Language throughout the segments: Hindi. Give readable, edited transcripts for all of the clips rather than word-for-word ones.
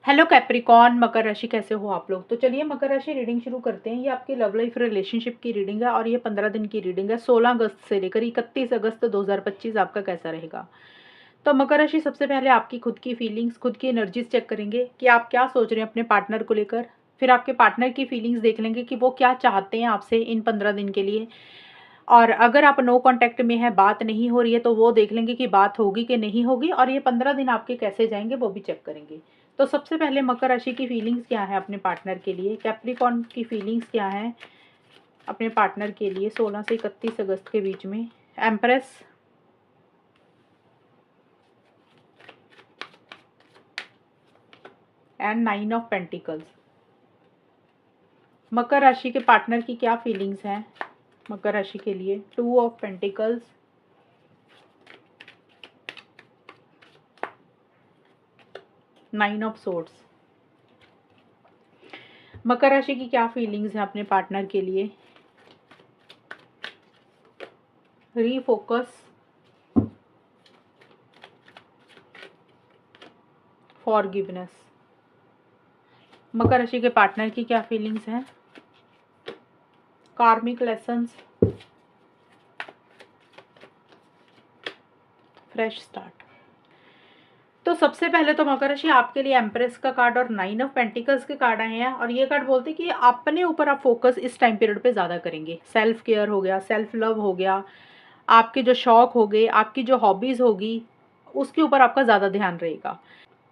हेलो कैप्रिकॉन, मकर राशि कैसे हो आप लोग। तो चलिए मकर राशि रीडिंग शुरू करते हैं। ये आपकी लव लाइफ रिलेशनशिप की रीडिंग है और ये 15 दिन की रीडिंग है। 16 अगस्त से लेकर 31 अगस्त 2025 आपका कैसा रहेगा। तो मकर राशि, सबसे पहले आपकी खुद की फीलिंग्स, खुद की एनर्जीज चेक करेंगे कि आप क्या सोच रहे हैं अपने पार्टनर को लेकर। फिर आपके पार्टनर की फीलिंग्स देख लेंगे कि वो क्या चाहते हैं आपसे इन 15 दिन के लिए। और अगर आप नो कांटेक्ट में है, बात नहीं हो रही है, तो वो देख लेंगे कि बात होगी कि नहीं होगी, और ये 15 दिन आपके कैसे जाएंगे वो भी चेक करेंगे। तो सबसे पहले मकर राशि की फीलिंग्स क्या है अपने पार्टनर के लिए। कैप्रिकॉर्न की फीलिंग्स क्या है अपने पार्टनर के लिए 16 से 31 अगस्त के बीच में। Empress, and 9 of pentacles. मकर राशि के पार्टनर की क्या फीलिंग्स हैं मकर राशि के लिए। 2 ऑफ पेंटिकल्स, 9 ऑफ सोर्ड्स। मकर राशि की क्या फीलिंग्स हैं अपने पार्टनर के लिए। Refocus, forgiveness. मकर राशि के पार्टनर की क्या फीलिंग्स हैं। कार्मिक लेसन्स, फ्रेश स्टार्ट। तो सबसे पहले तो मकर राशि आपके लिए एम्प्रेस का कार्ड और 9 ऑफ पेंटिकल्स के कार्ड आए हैं, और ये कार्ड बोलते हैं कि अपने ऊपर आप फोकस इस टाइम पीरियड पे ज़्यादा करेंगे। सेल्फ केयर हो गया, सेल्फ लव हो गया, आपके जो शौक हो गए, आपकी जो हॉबीज़ होगी, उसके ऊपर आपका ज़्यादा ध्यान रहेगा।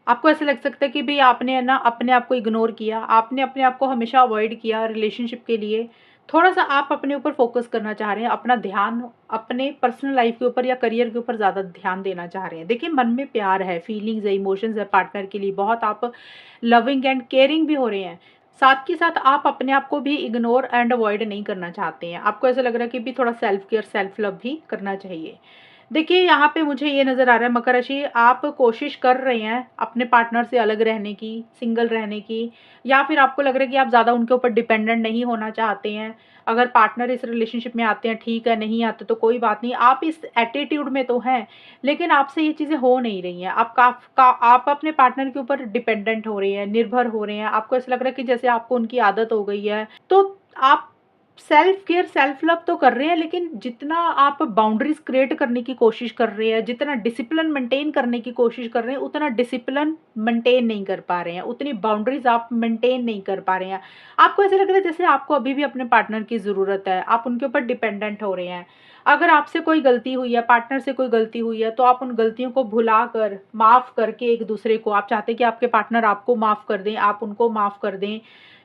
आपको ऐसे लग सकता है कि भाई आपने ना अपने आप को इग्नोर किया, आपने अपने आप को हमेशा अवॉइड किया रिलेशनशिप के लिए। थोड़ा सा आप अपने ऊपर फोकस करना चाह रहे हैं, अपना ध्यान अपने पर्सनल लाइफ के ऊपर या करियर के ऊपर ज़्यादा ध्यान देना चाह रहे हैं। देखिए, मन में प्यार है, फीलिंग्स है, इमोशंस है पार्टनर के लिए, बहुत आप लविंग एंड केयरिंग भी हो रहे हैं। साथ के साथ आप अपने आप को भी इग्नोर एंड अवॉइड नहीं करना चाहते हैं। आपको ऐसा लग रहा है कि भी थोड़ा सेल्फ केयर, सेल्फ लव भी करना चाहिए। देखिए, यहाँ पे मुझे ये नज़र आ रहा है मकर राशि, आप कोशिश कर रहे हैं अपने पार्टनर से अलग रहने की, सिंगल रहने की, या फिर आपको लग रहा है कि आप ज़्यादा उनके ऊपर डिपेंडेंट नहीं होना चाहते हैं। अगर पार्टनर इस रिलेशनशिप में आते हैं ठीक है, नहीं आते तो कोई बात नहीं। आप इस एटीट्यूड में तो हैं, लेकिन आपसे ये चीज़ें हो नहीं रही हैं। आप अपने पार्टनर के ऊपर डिपेंडेंट हो रहे हैं, निर्भर हो रहे हैं। आपको ऐसा लग रहा है कि जैसे आपको उनकी आदत हो गई है। तो आप सेल्फ केयर, सेल्फ लव तो कर रहे हैं, लेकिन जितना आप बाउंड्रीज क्रिएट करने की कोशिश कर रहे हैं, जितना डिसिप्लिन मेंटेन करने की कोशिश कर रहे हैं, उतना डिसिप्लिन मेंटेन नहीं कर पा रहे हैं, उतनी बाउंड्रीज आप मेंटेन नहीं कर पा रहे हैं। आपको ऐसा लग रहा है जैसे आपको अभी भी अपने पार्टनर की ज़रूरत है, आप उनके ऊपर डिपेंडेंट हो रहे हैं। अगर आपसे कोई गलती हुई है, पार्टनर से कोई गलती हुई है, तो आप उन गलतियों को भुला कर, माफ़ करके एक दूसरे को, आप चाहते हैं कि आपके पार्टनर आपको माफ़ कर दें, आप उनको माफ़ कर दें,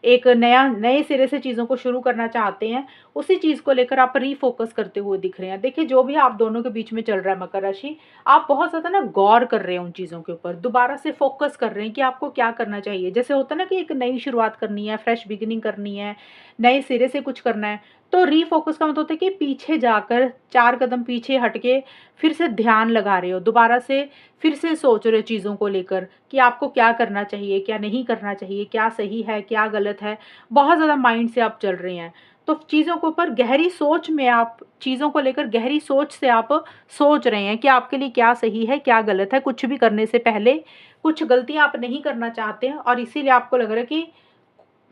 एक नए सिरे से चीज़ों को शुरू करना चाहते हैं। उसी चीज़ को लेकर आप रीफोकस करते हुए दिख रहे हैं। देखिए, जो भी आप दोनों के बीच में चल रहा है मकर राशि, आप बहुत ज़्यादा ना गौर कर रहे हैं उन चीज़ों के ऊपर, दोबारा से फोकस कर रहे हैं कि आपको क्या करना चाहिए। जैसे होता है ना कि एक नई शुरुआत करनी है, फ्रेश बिगिनिंग करनी है, नए सिरे से कुछ करना है। तो रीफोकस का मतलब होता है कि पीछे जाकर 4 कदम पीछे हट के फिर से ध्यान लगा रहे हो, दोबारा से फिर से सोच रहे हो चीज़ों को लेकर कि आपको क्या करना चाहिए, क्या नहीं करना चाहिए, क्या सही है, क्या गलत है। बहुत ज़्यादा माइंड से आप चल रहे हैं। तो चीज़ों के ऊपर गहरी सोच में, आप चीज़ों को लेकर गहरी सोच से आप सोच रहे हैं कि आपके लिए क्या सही है, क्या गलत है। कुछ भी करने से पहले कुछ गलतियाँ आप नहीं करना चाहते हैं, और इसीलिए आपको लग रहा है कि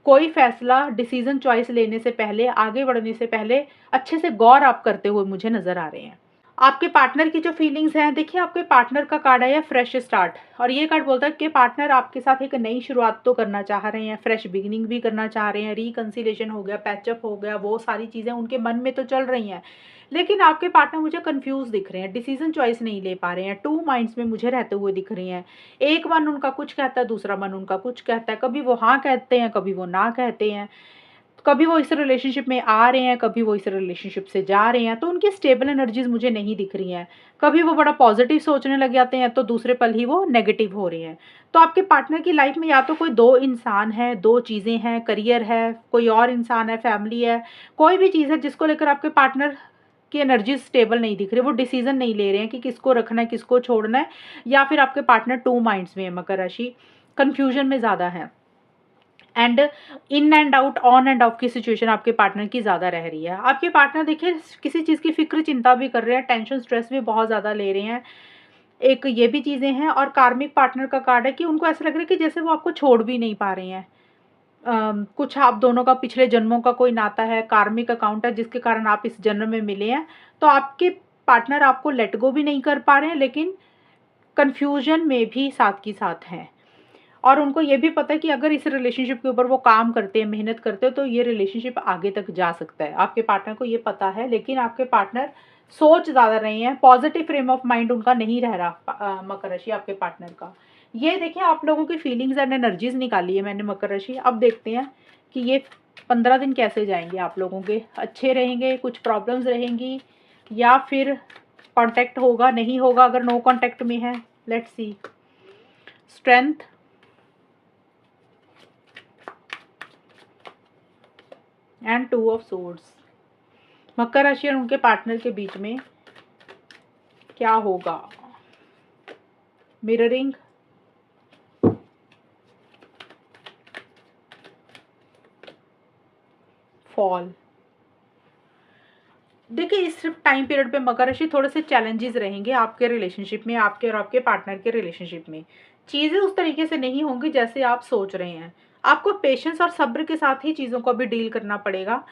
कोई फैसला, डिसीजन, चॉइस लेने से पहले, आगे बढ़ने से पहले अच्छे से गौर आप करते हुए मुझे नज़र आ रहे हैं। आपके पार्टनर की जो फीलिंग्स हैं, देखिए आपके पार्टनर का कार्ड है फ्रेश स्टार्ट, और ये कार्ड बोलता है कि पार्टनर आपके साथ एक नई शुरुआत तो करना चाह रहे हैं, फ्रेश बिगिनिंग भी करना चाह रहे हैं, रिकंसिलेशन हो गया, पैचअप हो गया, वो सारी चीज़ें उनके मन में तो चल रही हैं। लेकिन आपके पार्टनर मुझे कंफ्यूज दिख रहे हैं, डिसीजन चॉइस नहीं ले पा रहे हैं, टू माइंड्स में मुझे रहते हुए दिख रही हैं। एक मन उनका कुछ कहता है, दूसरा मन उनका कुछ कहता है। कभी वो हाँ कहते हैं, कभी वो ना कहते हैं। कभी वो इस रिलेशनशिप में आ रहे हैं, कभी वो इस रिलेशनशिप से जा रहे हैं। तो उनकी स्टेबल एनर्जीज मुझे नहीं दिख रही हैं। कभी वो बड़ा पॉजिटिव सोचने लग जाते हैं, तो दूसरे पल ही वो नेगेटिव हो रहे हैं। तो आपके पार्टनर की लाइफ में या तो कोई दो इंसान है, दो चीज़ें हैं, करियर है, कोई और इंसान है, फैमिली है, कोई भी चीज़ है जिसको लेकर आपके पार्टनर की एनर्जी स्टेबल नहीं दिख रही। वो डिसीजन नहीं ले रहे हैं कि किसको रखना है, किसको छोड़ना है, या फिर आपके पार्टनर टू माइंड्स में है मकर राशि, कन्फ्यूजन में ज़्यादा है। And in and out, on end of की सिचुएशन आपके पार्टनर की ज़्यादा रह रही है। आपके पार्टनर देखिए किसी चीज़ की फिक्र चिंता भी कर रहे हैं, टेंशन स्ट्रेस भी बहुत ज़्यादा ले रहे हैं। एक ये भी चीज़ें हैं। और कार्मिक पार्टनर का कार्ड है कि उनको ऐसा लग रहा है कि जैसे वो आपको छोड़ भी नहीं पा रहे हैं। कुछ आप दोनों का पिछले जन्मों का कोई नाता है, कार्मिक अकाउंट है जिसके कारण आप इस जन्म में मिले हैं। तो आपके पार्टनर आपको लेट गो भी नहीं कर पा रहे हैं, लेकिन कन्फ्यूजन में भी साथ की साथ हैं। और उनको ये भी पता है कि अगर इस रिलेशनशिप के ऊपर वो काम करते हैं, मेहनत करते हैं, तो ये रिलेशनशिप आगे तक जा सकता है। आपके पार्टनर को ये पता है, लेकिन आपके पार्टनर सोच ज़्यादा रहे हैं, पॉजिटिव फ्रेम ऑफ माइंड उनका नहीं रह रहा। मकर राशि आपके पार्टनर का ये देखिए, आप लोगों की फीलिंग्स एंड एनर्जीज निकाली है मैंने मकर राशि। अब देखते हैं कि ये 15 दिन कैसे जाएंगे आप लोगों के। अच्छे रहेंगे, कुछ प्रॉब्लम्स रहेंगी, या फिर कांटेक्ट होगा, नहीं होगा अगर नो कांटेक्ट में है। Let's see. Strength, and 2 of swords. मकर राशि और उनके पार्टनर के बीच में क्या होगा। Mirroring, fall. देखिए, इस टाइम पीरियड पे मकर राशि थोड़े से चैलेंजेस रहेंगे आपके रिलेशनशिप में, आपके और आपके पार्टनर के रिलेशनशिप में। चीज़ें उस तरीके से नहीं होंगी जैसे आप सोच रहे हैं। आपको पेशेंस और सब्र के साथ ही चीज़ों को भी डील करना पड़ेगा।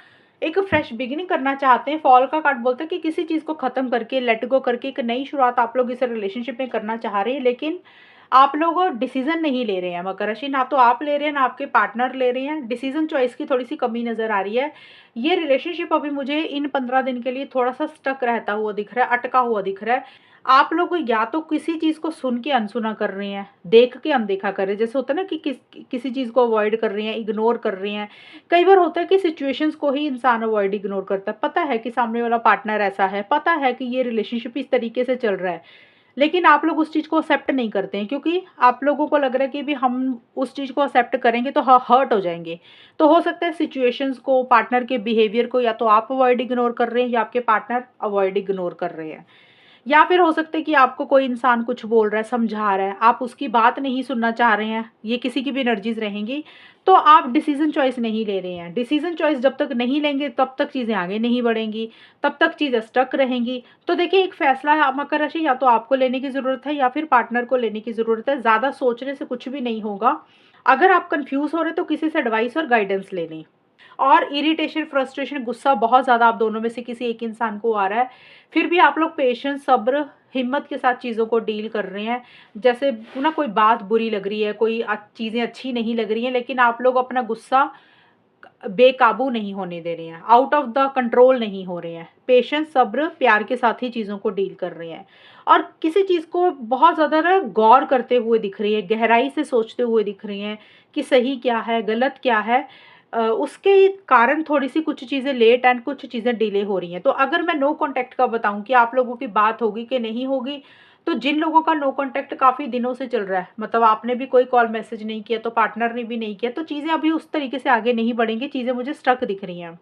एक फ्रेश बिगिनिंग करना चाहते हैं। फॉल का कार्ड बोलता है कि किसी चीज़ को ख़त्म करके, लेट गो करके एक नई शुरुआत आप लोग इस रिलेशनशिप में करना चाह रहे हैं, लेकिन आप लोग डिसीजन नहीं ले रहे हैं मकर राशि। ना तो आप ले रहे हैं, ना आपके पार्टनर ले रहे हैं। डिसीजन चॉइस की थोड़ी सी कमी नज़र आ रही है। ये रिलेशनशिप अभी मुझे इन 15 दिन के लिए थोड़ा सा स्टक रहता हुआ दिख रहा है, अटका हुआ दिख रहा है। आप लोग या तो किसी चीज़ को सुन के अनसुना कर रहे हैं, देख के अनदेखा कर रहे हैं। जैसे होता है ना कि किसी चीज़ को अवॉइड कर रहे हैं, इग्नोर कर रहे हैं। कई बार होता है कि सिचुएशंस को ही इंसान अवॉइड इग्नोर करता है। पता है कि सामने वाला पार्टनर ऐसा है, पता है कि ये रिलेशनशिप इस तरीके से चल रहा है, लेकिन आप लोग उस चीज़ को एक्सेप्ट नहीं करते हैं, क्योंकि आप लोगों को लग रहा है कि भी हम उस चीज़ को एक्सेप्ट करेंगे तो हर्ट हो जाएंगे। तो हो सकता है सिचुएशंस को, पार्टनर के बिहेवियर को या तो आप अवॉइड इग्नोर कर रहे हैं, या आपके पार्टनर अवॉइड इग्नोर कर रहे हैं। या फिर हो सकता है कि आपको कोई इंसान कुछ बोल रहा है, समझा रहा है, आप उसकी बात नहीं सुनना चाह रहे हैं। ये किसी की भी एनर्जीज रहेंगी। तो आप डिसीजन चॉइस नहीं ले रहे हैं। डिसीजन चॉइस जब तक नहीं लेंगे तब तक चीज़ें आगे नहीं बढ़ेंगी, तब तक चीज़ें स्टक रहेंगी। तो देखिए, एक फैसला है मकर राशि, या तो आपको लेने की ज़रूरत है या फिर पार्टनर को लेने की ज़रूरत है। ज़्यादा सोचने से कुछ भी नहीं होगा। अगर आप कन्फ्यूज़ हो रहे हैं तो किसी से एडवाइस और गाइडेंस ले लें। और इरिटेशन, फ्रस्ट्रेशन, गुस्सा बहुत ज़्यादा आप दोनों में से किसी एक इंसान को आ रहा है। फिर भी आप लोग पेशेंस, सब्र, हिम्मत के साथ चीज़ों को डील कर रहे हैं। जैसे ना कोई बात बुरी लग रही है, कोई चीज़ें अच्छी नहीं लग रही हैं, लेकिन आप लोग अपना गुस्सा बेकाबू नहीं होने दे रहे हैं, आउट ऑफ द कंट्रोल नहीं हो रहे हैं। पेशेंस, सब्र, प्यार के साथ ही चीज़ों को डील कर रहे हैं। और किसी चीज़ को बहुत ज़्यादा ना गौर करते हुए दिख रही है, गहराई से सोचते हुए दिख रही हैं कि सही क्या है, गलत क्या है। उसके कारण थोड़ी सी कुछ चीज़ें लेट एंड कुछ चीज़ें डिले हो रही हैं। तो अगर मैं नो कॉन्टैक्ट का बताऊं कि आप लोगों की बात होगी कि नहीं होगी, तो जिन लोगों का नो कॉन्टैक्ट काफ़ी दिनों से चल रहा है, मतलब आपने भी कोई कॉल मैसेज नहीं किया, तो पार्टनर ने भी नहीं किया, तो चीज़ें अभी उस तरीके से आगे नहीं बढ़ेंगी। चीज़ें मुझे स्टक दिख रही हैं।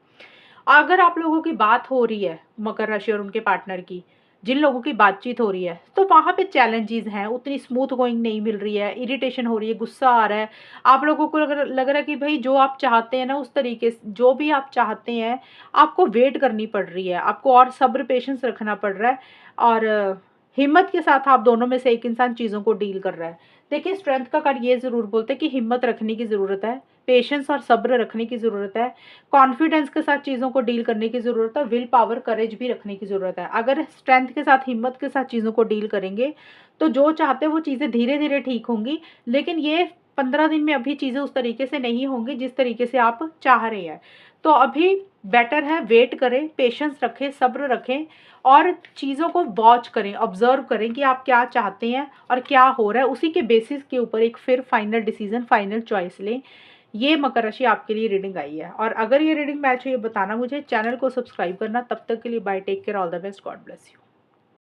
अगर आप लोगों की बात हो रही है मकर राशि और उनके पार्टनर की, जिन लोगों की बातचीत हो रही है, तो वहाँ पे चैलेंजेस हैं, उतनी स्मूथ गोइंग नहीं मिल रही है, इरिटेशन हो रही है, गुस्सा आ रहा है। आप लोगों को लग रहा है कि भाई जो आप चाहते हैं ना, उस तरीके से जो भी आप चाहते हैं, आपको वेट करनी पड़ रही है, आपको और सब्र, पेशेंस रखना पड़ रहा है। और हिम्मत के साथ आप दोनों में से एक इंसान चीज़ों को डील कर रहा है। देखिए, स्ट्रेंथ का कार्ड ये ज़रूर बोलते हैं कि हिम्मत रखने की ज़रूरत है, पेशेंस और सब्र रखने की ज़रूरत है, कॉन्फिडेंस के साथ चीज़ों को डील करने की ज़रूरत है, विल पावर, करेज भी रखने की ज़रूरत है। अगर स्ट्रेंथ के साथ, हिम्मत के साथ चीज़ों को डील करेंगे, तो जो चाहते हैं वो चीज़ें धीरे धीरे ठीक होंगी। लेकिन ये 15 दिन में अभी चीज़ें उस तरीके से नहीं होंगी जिस तरीके से आप चाह रहे हैं। तो अभी बेटर है वेट करें, पेशेंस रखें, सब्र रखें, और चीज़ों को वॉच करें, ऑब्जर्व करें कि आप क्या चाहते हैं और क्या हो रहा है। उसी के बेसिस के ऊपर एक फिर फाइनल डिसीजन, फाइनल चॉइस लें। ये मकर राशि आपके लिए रीडिंग आई है। और अगर ये रीडिंग मैच हुई, बताना मुझे। चैनल को सब्सक्राइब करना। तब तक के लिए bye, take care, all the best, God bless you.